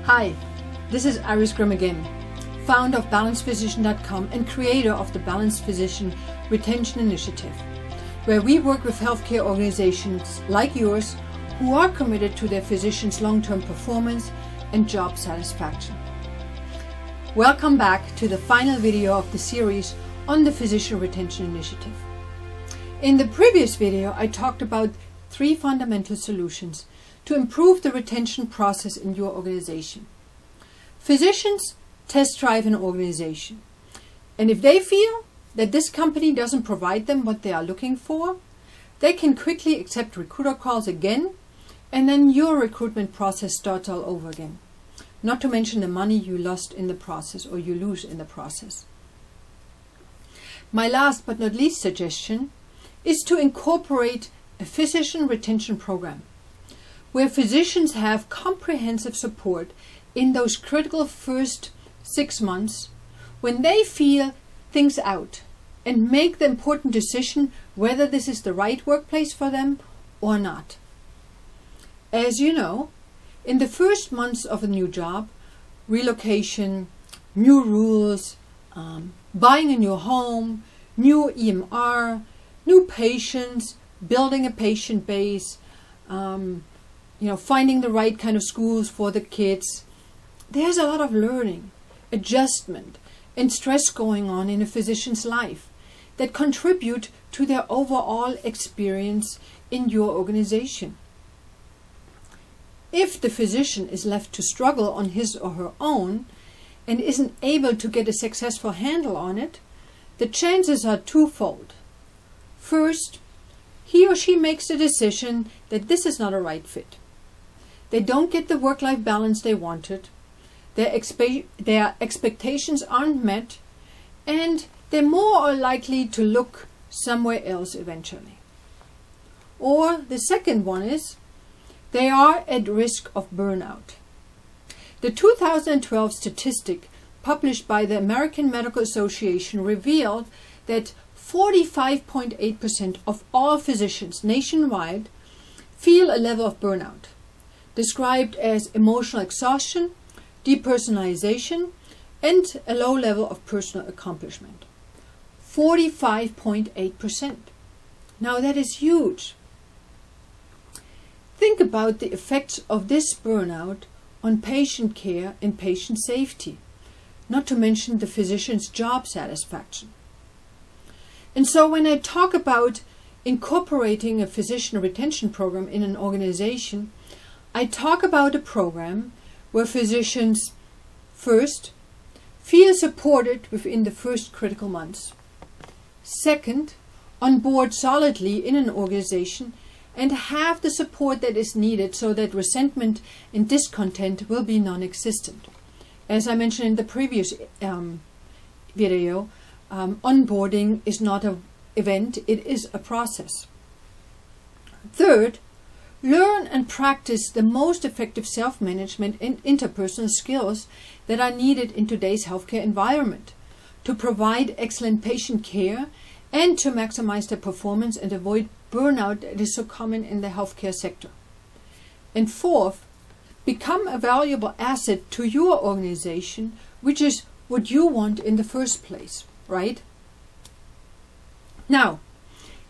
Hi, this is Iris Grimm again, founder of BalancePhysician.com and creator of the Balanced Physician Retention Initiative, where we work with healthcare organizations like yours who are committed to their physicians' long-term performance and job satisfaction. Welcome back to the final video of the series on the Physician Retention Initiative. In the previous video, I talked about 3 fundamental solutions to improve the retention process in your organization. Physicians test drive an organization, and if they feel that this company doesn't provide them what they are looking for, they can quickly accept recruiter calls again, and then your recruitment process starts all over again. Not to mention the money you lost in the process or you lose in the process. My last but not least suggestion is to incorporate a physician retention program, where physicians have comprehensive support in those critical first 6 months when they feel things out and make the important decision whether this is the right workplace for them or not. As you know, in the first months of a new job, relocation, new rules, buying a new home, new EMR, new patients, building a patient base, finding the right kind of schools for the kids. There's a lot of learning, adjustment, and stress going on in a physician's life that contribute to their overall experience in your organization. If the physician is left to struggle on his or her own and isn't able to get a successful handle on it, the chances are twofold. First, he or she makes the decision that this is not a right fit. They don't get the work-life balance they wanted, their expectations aren't met, and they're more likely to look somewhere else eventually. Or the second one is, they are at risk of burnout. The 2012 statistic published by the American Medical Association revealed that 45.8% of all physicians nationwide feel a level of burnout, described as emotional exhaustion, depersonalization, and a low level of personal accomplishment. 45.8%. Now that is huge. Think about the effects of this burnout on patient care and patient safety, not to mention the physician's job satisfaction. And so when I talk about incorporating a physician retention program in an organization, I talk about a program where physicians, first, feel supported within the first critical months. Second, onboard solidly in an organization and have the support that is needed so that resentment and discontent will be non-existent. As I mentioned in the previous video, onboarding is not an event, it is a process. Third, learn and practice the most effective self-management and interpersonal skills that are needed in today's healthcare environment to provide excellent patient care and to maximize their performance and avoid burnout that is so common in the healthcare sector. And fourth, become a valuable asset to your organization, which is what you want in the first place, right? Now,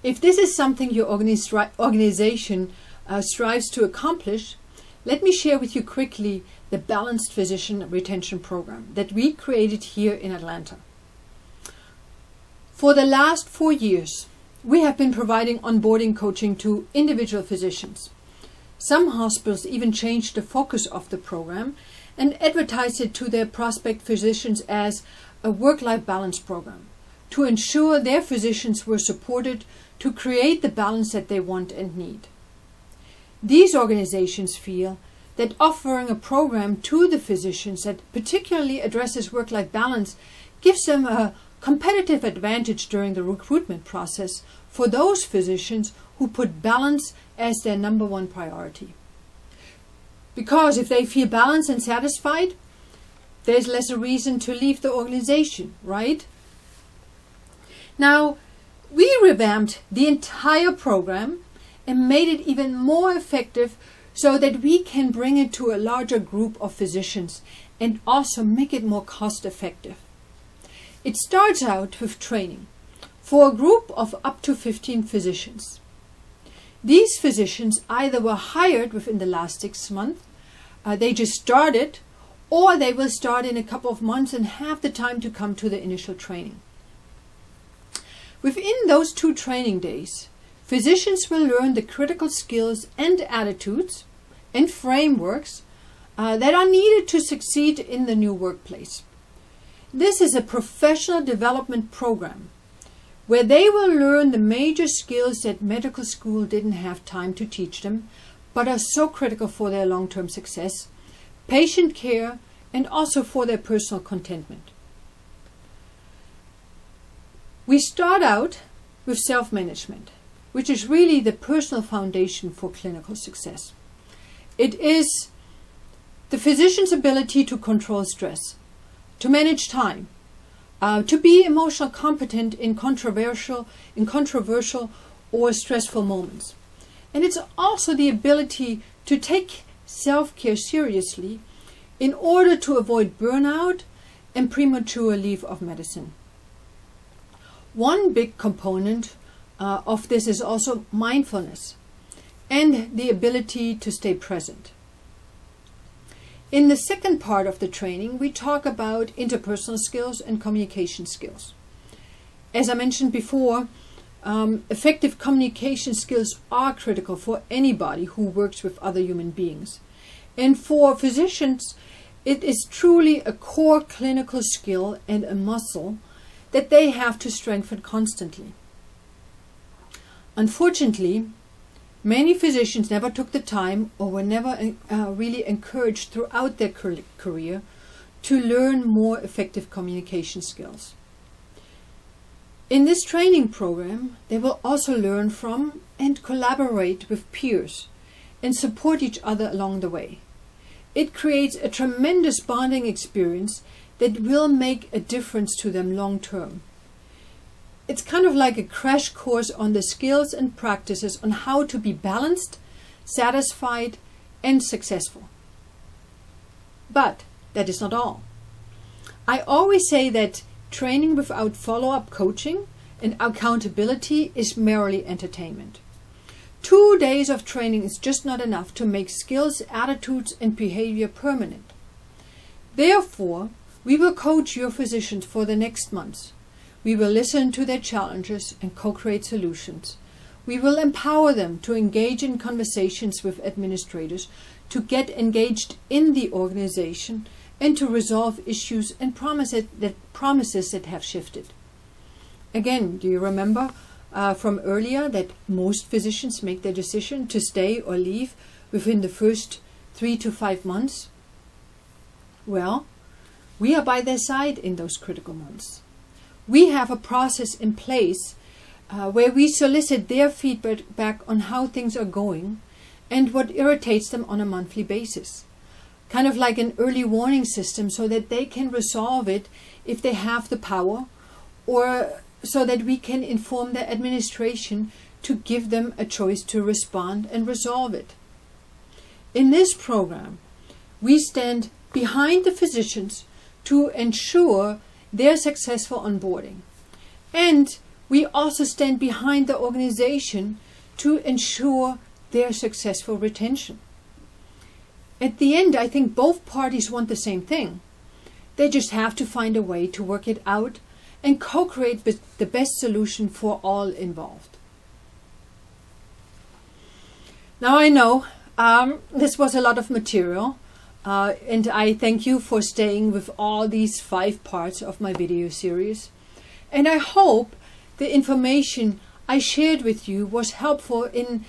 if this is something your organization strives to accomplish, let me share with you quickly the Balanced Physician Retention Program that we created here in Atlanta. For the last 4 years, we have been providing onboarding coaching to individual physicians. Some hospitals even changed the focus of the program and advertised it to their prospect physicians as a work-life balance program to ensure their physicians were supported to create the balance that they want and need. These organizations feel that offering a program to the physicians that particularly addresses work-life balance gives them a competitive advantage during the recruitment process for those physicians who put balance as their number one priority. Because if they feel balanced and satisfied, there's less a reason to leave the organization, right? Now, we revamped the entire program and made it even more effective so that we can bring it to a larger group of physicians and also make it more cost effective. It starts out with training for a group of up to 15 physicians. These physicians either were hired within the last 6 months, they just started, or they will start in a couple of months and have the time to come to the initial training. Within those 2 training days, physicians will learn the critical skills and attitudes and frameworks that are needed to succeed in the new workplace. This is a professional development program where they will learn the major skills that medical school didn't have time to teach them, but are so critical for their long-term success, patient care, and also for their personal contentment. We start out with self-management, which is really the personal foundation for clinical success. It is the physician's ability to control stress, to manage time, to be emotional competent in controversial or stressful moments. And it's also the ability to take self-care seriously in order to avoid burnout and premature leave of medicine. One big component of this is also mindfulness and the ability to stay present. In the second part of the training, we talk about interpersonal skills and communication skills. As I mentioned before, effective communication skills are critical for anybody who works with other human beings. And for physicians, it is truly a core clinical skill and a muscle that they have to strengthen constantly. Unfortunately, many physicians never took the time or were never really encouraged throughout their career to learn more effective communication skills. In this training program, they will also learn from and collaborate with peers and support each other along the way. It creates a tremendous bonding experience that will make a difference to them long term. It's kind of like a crash course on the skills and practices on how to be balanced, satisfied, and successful. But that is not all. I always say that training without follow-up coaching and accountability is merely entertainment. 2 days of training is just not enough to make skills, attitudes, and behavior permanent. Therefore, we will coach your physicians for the next months. We will listen to their challenges and co-create solutions. We will empower them to engage in conversations with administrators, to get engaged in the organization, and to resolve issues and promises that have shifted. Again, do you remember from earlier that most physicians make their decision to stay or leave within the first 3 to 5 months? Well, we are by their side in those critical months. We have a process in place where we solicit their feedback on how things are going and what irritates them on a monthly basis. Kind of like an early warning system so that they can resolve it if they have the power, or so that we can inform the administration to give them a choice to respond and resolve it. In this program, we stand behind the physicians to ensure their successful onboarding. And we also stand behind the organization to ensure their successful retention. At the end, I think both parties want the same thing. They just have to find a way to work it out and co-create the best solution for all involved. Now I know this was a lot of material, and I thank you for staying with all these 5 parts of my video series. And I hope the information I shared with you was helpful in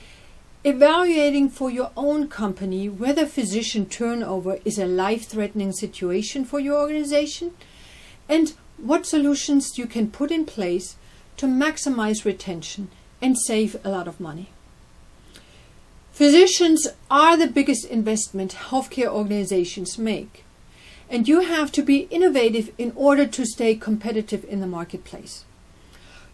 evaluating for your own company whether physician turnover is a life-threatening situation for your organization, and what solutions you can put in place to maximize retention and save a lot of money. Physicians are the biggest investment healthcare organizations make, and you have to be innovative in order to stay competitive in the marketplace.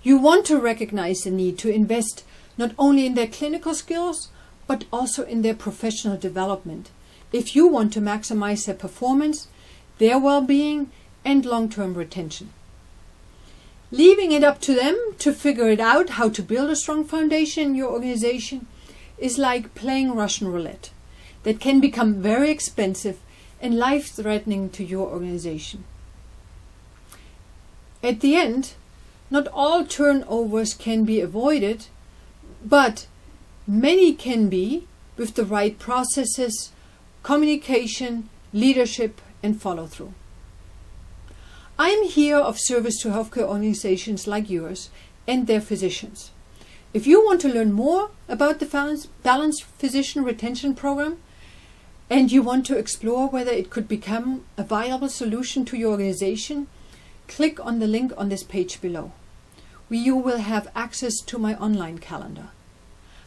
You want to recognize the need to invest not only in their clinical skills, but also in their professional development, if you want to maximize their performance, their well-being, and long-term retention. Leaving it up to them to figure it out how to build a strong foundation in your organization is like playing Russian roulette that can become very expensive and life-threatening to your organization. At the end, not all turnovers can be avoided, but many can be with the right processes, communication, leadership, and follow-through. I am here of service to healthcare organizations like yours and their physicians. If you want to learn more about the Balanced Physician Retention Program and you want to explore whether it could become a viable solution to your organization, click on the link on this page below, where you will have access to my online calendar.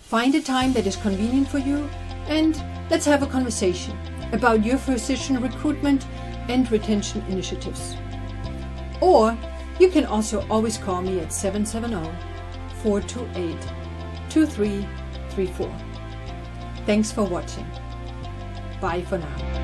Find a time that is convenient for you and let's have a conversation about your physician recruitment and retention initiatives. Or you can also always call me at 770-428-2334. Thanks for watching. Bye for now.